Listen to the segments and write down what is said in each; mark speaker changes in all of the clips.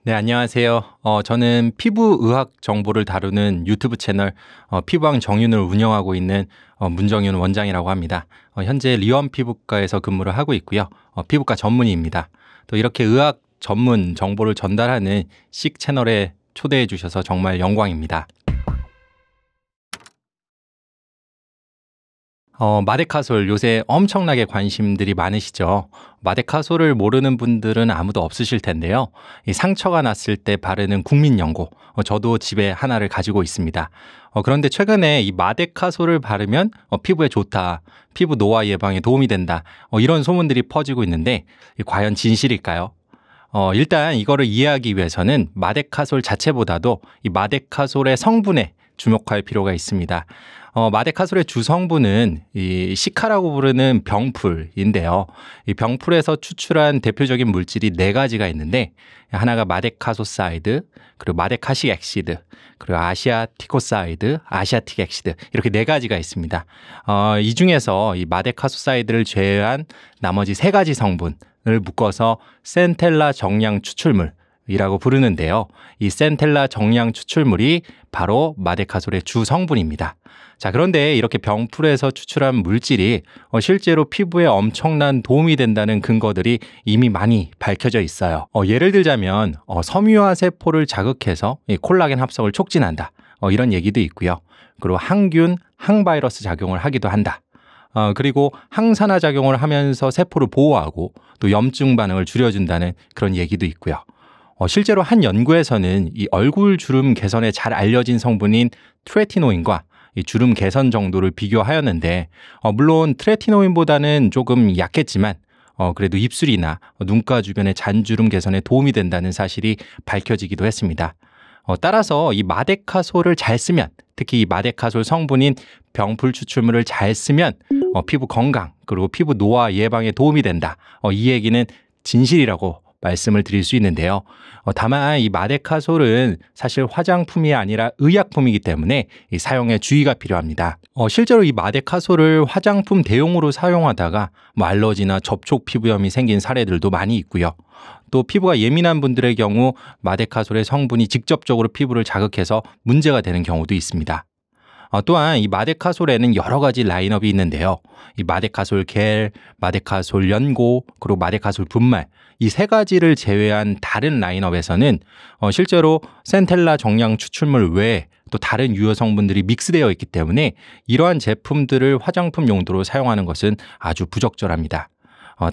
Speaker 1: 네, 안녕하세요. 저는 피부의학 정보를 다루는 유튜브 채널 피부왕 정윤을 운영하고 있는 문정윤 원장이라고 합니다. 현재 리원 피부과에서 근무를 하고 있고요. 피부과 전문의입니다. 또 이렇게 의학 전문 정보를 전달하는 식 채널에 초대해 주셔서 정말 영광입니다. 마데카솔 요새 엄청나게 관심들이 많으시죠. 마데카솔을 모르는 분들은 아무도 없으실 텐데요. 이 상처가 났을 때 바르는 국민연고, 저도 집에 하나를 가지고 있습니다. 그런데 최근에 이 마데카솔을 바르면 피부에 좋다, 피부 노화 예방에 도움이 된다, 이런 소문들이 퍼지고 있는데 과연 진실일까요? 일단 이거를 이해하기 위해서는 마데카솔 자체보다도 이 마데카솔의 성분에 주목할 필요가 있습니다. 마데카솔의 주성분은 이 시카라고 부르는 병풀인데요. 이 병풀에서 추출한 대표적인 물질이 네 가지가 있는데 하나가 마데카소사이드, 그리고 마데카식 액시드, 그리고 아시아티코사이드, 아시아틱 액시드 이렇게 네 가지가 있습니다. 이 중에서 이 마데카소사이드를 제외한 나머지 세 가지 성분을 묶어서 센텔라 정량 추출물이라고 부르는데요. 이 센텔라 정량 추출물이 바로 마데카솔의 주성분입니다. 자, 그런데 이렇게 병풀에서 추출한 물질이 실제로 피부에 엄청난 도움이 된다는 근거들이 이미 많이 밝혀져 있어요. 예를 들자면 섬유화 세포를 자극해서 이 콜라겐 합성을 촉진한다. 이런 얘기도 있고요. 그리고 항균, 항바이러스 작용을 하기도 한다. 그리고 항산화 작용을 하면서 세포를 보호하고 또 염증 반응을 줄여준다는 그런 얘기도 있고요. 실제로 한 연구에서는 이 얼굴 주름 개선에 잘 알려진 성분인 트레티노인과 이 주름 개선 정도를 비교하였는데 물론 트레티노인보다는 조금 약했지만 그래도 입술이나 눈가 주변의 잔주름 개선에 도움이 된다는 사실이 밝혀지기도 했습니다. 따라서 이 마데카솔을 잘 쓰면, 특히 이 마데카솔 성분인 병풀 추출물을 잘 쓰면 피부 건강 그리고 피부 노화 예방에 도움이 된다. 이 얘기는 진실이라고 말씀을 드릴 수 있는데요. 다만 이 마데카솔은 사실 화장품이 아니라 의약품이기 때문에 이 사용에 주의가 필요합니다. 실제로 이 마데카솔을 화장품 대용으로 사용하다가 알러지나 접촉 피부염이 생긴 사례들도 많이 있고요. 또 피부가 예민한 분들의 경우 마데카솔의 성분이 직접적으로 피부를 자극해서 문제가 되는 경우도 있습니다. 또한 이 마데카솔에는 여러 가지 라인업이 있는데요. 이 마데카솔 겔, 마데카솔 연고, 그리고 마데카솔 분말 이 세 가지를 제외한 다른 라인업에서는 실제로 센텔라 정량 추출물 외에 또 다른 유효 성분들이 믹스되어 있기 때문에 이러한 제품들을 화장품 용도로 사용하는 것은 아주 부적절합니다.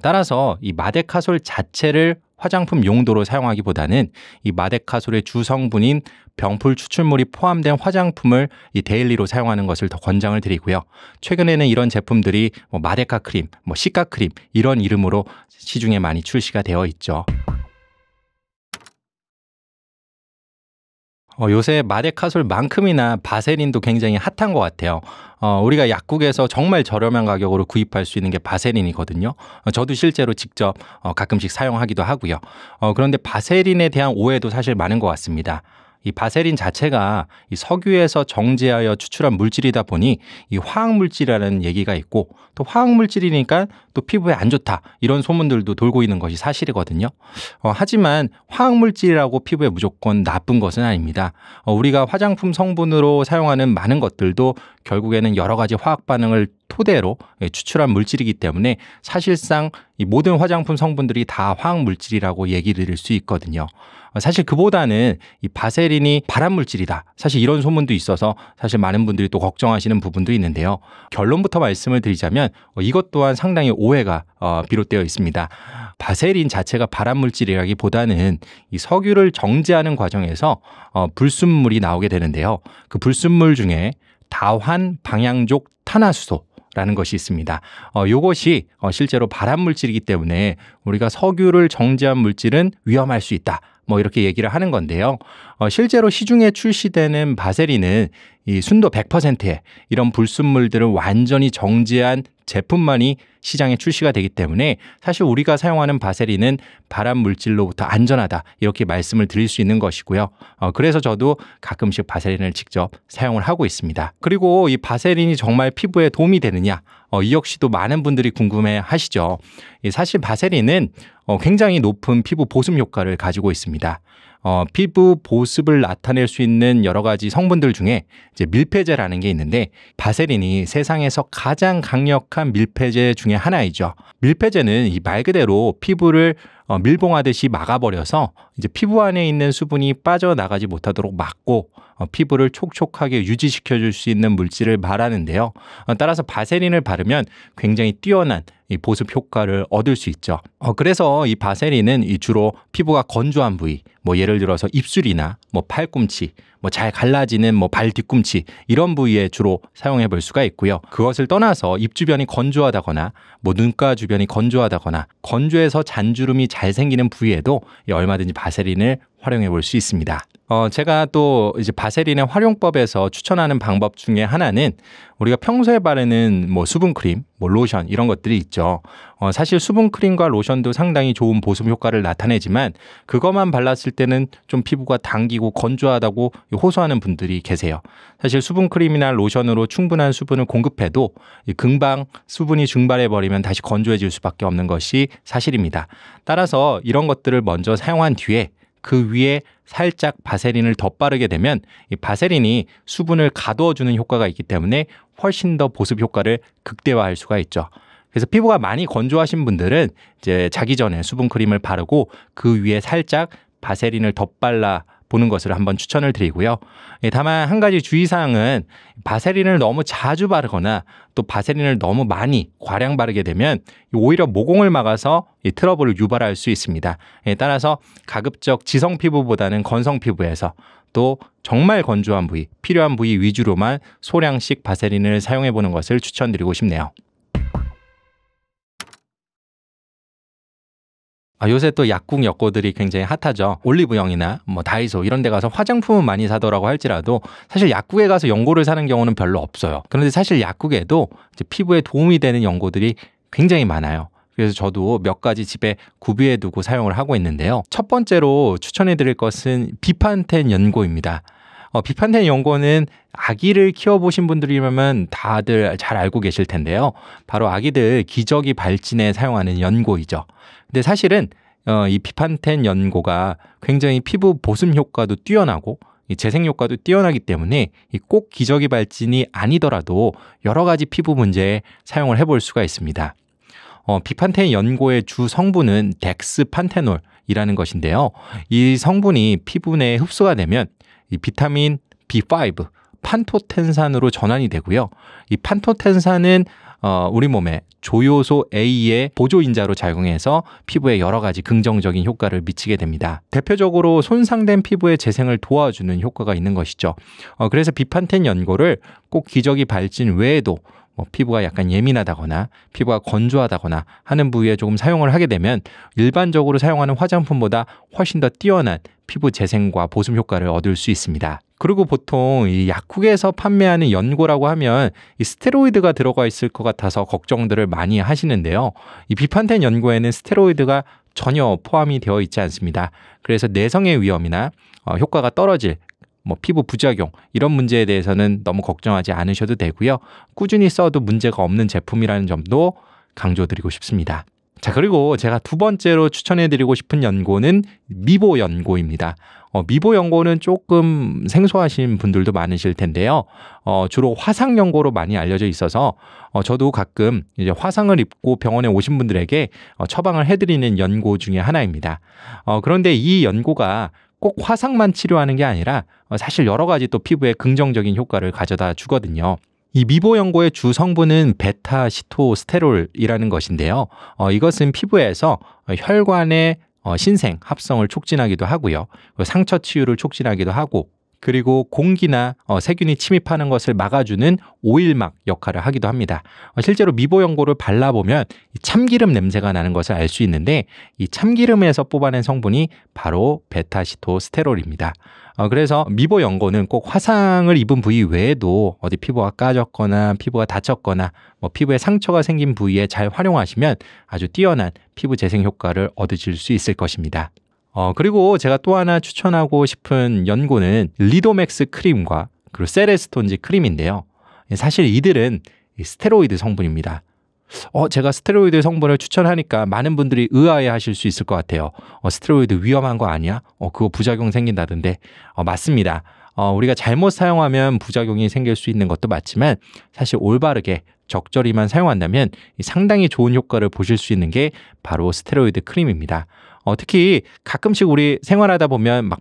Speaker 1: 따라서 이 마데카솔 자체를 화장품 용도로 사용하기보다는 이 마데카솔의 주성분인 병풀 추출물이 포함된 화장품을 이 데일리로 사용하는 것을 더 권장을 드리고요. 최근에는 이런 제품들이 마데카 크림, 시카 크림 이런 이름으로 시중에 많이 출시가 되어 있죠. 요새 마데카솔만큼이나 바세린도 굉장히 핫한 것 같아요. 우리가 약국에서 정말 저렴한 가격으로 구입할 수 있는 게 바세린이거든요. 저도 실제로 직접 가끔씩 사용하기도 하고요. 그런데 바세린에 대한 오해도 사실 많은 것 같습니다. 이 바세린 자체가 이 석유에서 정제하여 추출한 물질이다 보니 이 화학물질이라는 얘기가 있고 또 화학물질이니까 또 피부에 안 좋다 이런 소문들도 돌고 있는 것이 사실이거든요. 하지만 화학물질이라고 피부에 무조건 나쁜 것은 아닙니다. 우리가 화장품 성분으로 사용하는 많은 것들도 결국에는 여러 가지 화학 반응을 토대로 추출한 물질이기 때문에 사실상 이 모든 화장품 성분들이 다 화학물질이라고 얘기 드릴 수 있거든요. 사실 그보다는 이 바세린이 발암물질이다. 사실 이런 소문도 있어서 사실 많은 분들이 또 걱정하시는 부분도 있는데요. 결론부터 말씀을 드리자면 이것 또한 상당히 오해가 비롯되어 있습니다. 바세린 자체가 발암물질이라기보다는 이 석유를 정제하는 과정에서 불순물이 나오게 되는데요. 그 불순물 중에 다환 방향족 탄화수소 라는 것이 있습니다. 이것이 실제로 발암물질이기 때문에 우리가 석유를 정제한 물질은 위험할 수 있다. 이렇게 얘기를 하는 건데요. 실제로 시중에 출시되는 바세린은 이 순도 100%의 이런 불순물들을 완전히 정제한 제품만이 시장에 출시가 되기 때문에 사실 우리가 사용하는 바세린은 발암 물질로부터 안전하다 이렇게 말씀을 드릴 수 있는 것이고요. 그래서 저도 가끔씩 바세린을 직접 사용을 하고 있습니다. 그리고 이 바세린이 정말 피부에 도움이 되느냐? 이 역시도 많은 분들이 궁금해 하시죠. 사실 바세린은 굉장히 높은 피부 보습 효과를 가지고 있습니다. 피부 보습을 나타낼 수 있는 여러 가지 성분들 중에 이제 밀폐제라는 게 있는데 바세린이 세상에서 가장 강력한 밀폐제 중에 하나이죠. 밀폐제는 이 말 그대로 피부를 밀봉하듯이 막아버려서 이제 피부 안에 있는 수분이 빠져나가지 못하도록 막고 피부를 촉촉하게 유지시켜 줄 수 있는 물질을 말하는데요. 따라서 바세린을 바르면 굉장히 뛰어난 이 보습 효과를 얻을 수 있죠. 그래서 이 바세린은 주로 피부가 건조한 부위, 뭐 예를 들어서 입술이나 뭐 팔꿈치, 뭐 잘 갈라지는 뭐 발 뒤꿈치 이런 부위에 주로 사용해 볼 수가 있고요. 그것을 떠나서 입 주변이 건조하다거나 뭐 눈가 주변이 건조하다거나 건조해서 잔주름이 잘 생기는 부위에도 얼마든지 바세린을 활용해 볼 수 있습니다. 제가 또 이제 바세린의 활용법에서 추천하는 방법 중에 하나는 우리가 평소에 바르는 뭐 수분크림, 뭐 로션 이런 것들이 있죠. 사실 수분크림과 로션도 상당히 좋은 보습 효과를 나타내지만 그것만 발랐을 때는 좀 피부가 당기고 건조하다고 호소하는 분들이 계세요. 사실 수분크림이나 로션으로 충분한 수분을 공급해도 금방 수분이 증발해버리면 다시 건조해질 수밖에 없는 것이 사실입니다. 따라서 이런 것들을 먼저 사용한 뒤에 그 위에 살짝 바세린을 덧바르게 되면 이 바세린이 수분을 가두어주는 효과가 있기 때문에 훨씬 더 보습 효과를 극대화할 수가 있죠. 그래서 피부가 많이 건조하신 분들은 이제 자기 전에 수분크림을 바르고 그 위에 살짝 바세린을 덧발라 보는 것을 한번 추천을 드리고요. 다만 한 가지 주의사항은 바세린을 너무 자주 바르거나 또 바세린을 너무 많이 과량 바르게 되면 오히려 모공을 막아서 이 트러블을 유발할 수 있습니다. 따라서 가급적 지성 피부보다는 건성 피부에서 또 정말 건조한 부위, 필요한 부위 위주로만 소량씩 바세린을 사용해 보는 것을 추천드리고 싶네요. 요새 또 약국 엽고들이 굉장히 핫하죠. 올리브영이나 뭐 다이소 이런 데 가서 화장품은 많이 사더라고 할지라도 사실 약국에 가서 연고를 사는 경우는 별로 없어요. 그런데 사실 약국에도 이제 피부에 도움이 되는 연고들이 굉장히 많아요. 그래서 저도 몇 가지 집에 구비해 두고 사용을 하고 있는데요. 첫 번째로 추천해 드릴 것은 비판텐 연고입니다. 비판텐 연고는 아기를 키워보신 분들이라면 다들 잘 알고 계실 텐데요. 바로 아기들 기저귀 발진에 사용하는 연고이죠. 근데 사실은 이 비판텐 연고가 굉장히 피부 보습 효과도 뛰어나고 이 재생 효과도 뛰어나기 때문에 꼭 기저귀 발진이 아니더라도 여러 가지 피부 문제에 사용을 해볼 수가 있습니다. 비판텐 연고의 주 성분은 덱스판테놀이라는 것인데요. 이 성분이 피부 내에 흡수가 되면 이 비타민 B5, 판토텐산으로 전환이 되고요. 이 판토텐산은 우리 몸에 조효소 A의 보조인자로 작용해서 피부에 여러 가지 긍정적인 효과를 미치게 됩니다. 대표적으로 손상된 피부의 재생을 도와주는 효과가 있는 것이죠. 그래서 비판텐 연고를 꼭 기저귀 발진 외에도 피부가 약간 예민하다거나 피부가 건조하다거나 하는 부위에 조금 사용을 하게 되면 일반적으로 사용하는 화장품보다 훨씬 더 뛰어난 피부 재생과 보습 효과를 얻을 수 있습니다. 그리고 보통 이 약국에서 판매하는 연고라고 하면 이 스테로이드가 들어가 있을 것 같아서 걱정들을 많이 하시는데요. 이 비판텐 연고에는 스테로이드가 전혀 포함이 되어 있지 않습니다. 그래서 내성의 위험이나 효과가 떨어질 피부 부작용 이런 문제에 대해서는 너무 걱정하지 않으셔도 되고요. 꾸준히 써도 문제가 없는 제품이라는 점도 강조드리고 싶습니다. 자, 그리고 제가 두 번째로 추천해드리고 싶은 연고는 미보 연고입니다. 미보 연고는 조금 생소하신 분들도 많으실 텐데요. 주로 화상 연고로 많이 알려져 있어서 저도 가끔 이제 화상을 입고 병원에 오신 분들에게 처방을 해드리는 연고 중에 하나입니다. 그런데 이 연고가 꼭 화상만 치료하는 게 아니라 사실 여러 가지 또 피부에 긍정적인 효과를 가져다 주거든요. 이 미보 연고의 주 성분은 베타시토스테롤이라는 것인데요. 이것은 피부에서 혈관의 신생, 합성을 촉진하기도 하고요. 상처 치유를 촉진하기도 하고 그리고 공기나 세균이 침입하는 것을 막아주는 오일막 역할을 하기도 합니다. 실제로 미보 연고를 발라보면 참기름 냄새가 나는 것을 알 수 있는데 이 참기름에서 뽑아낸 성분이 바로 베타시토스테롤입니다. 그래서 미보 연고는 꼭 화상을 입은 부위 외에도 어디 피부가 까졌거나 피부가 다쳤거나 피부에 상처가 생긴 부위에 잘 활용하시면 아주 뛰어난 피부 재생 효과를 얻으실 수 있을 것입니다. 그리고 제가 또 하나 추천하고 싶은 연고는 리도맥스 크림과 그리고 세레스톤지 크림인데요. 사실 이들은 스테로이드 성분입니다. 제가 스테로이드 성분을 추천하니까 많은 분들이 의아해 하실 수 있을 것 같아요. 스테로이드 위험한 거 아니야? 그거 부작용 생긴다던데. 맞습니다. 우리가 잘못 사용하면 부작용이 생길 수 있는 것도 맞지만 사실 올바르게 적절히만 사용한다면 상당히 좋은 효과를 보실 수 있는 게 바로 스테로이드 크림입니다. 특히 가끔씩 우리 생활하다 보면 막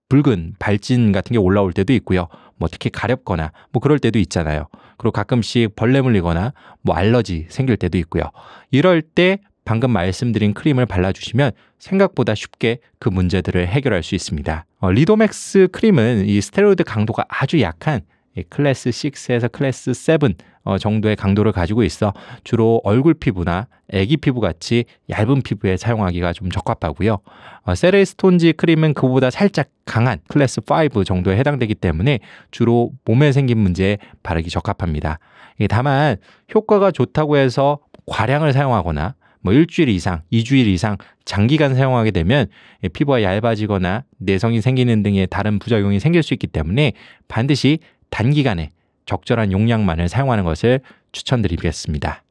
Speaker 1: 붉은 발진 같은 게 올라올 때도 있고요. 특히 가렵거나 그럴 때도 있잖아요. 그리고 가끔씩 벌레 물리거나 알러지 생길 때도 있고요. 이럴 때 방금 말씀드린 크림을 발라주시면 생각보다 쉽게 그 문제들을 해결할 수 있습니다. 리도맥스 크림은 이 스테로이드 강도가 아주 약한 클래스 6에서 클래스 7 정도의 강도를 가지고 있어 주로 얼굴 피부나 애기 피부 같이 얇은 피부에 사용하기가 좀 적합하고요. 세레스톤지 크림은 그보다 살짝 강한 클래스 5 정도에 해당되기 때문에 주로 몸에 생긴 문제에 바르기 적합합니다. 다만 효과가 좋다고 해서 과량을 사용하거나 일주일 이상, 2주일 이상 장기간 사용하게 되면 피부가 얇아지거나 내성이 생기는 등의 다른 부작용이 생길 수 있기 때문에 반드시 단기간에 적절한 용량만을 사용하는 것을 추천드리겠습니다.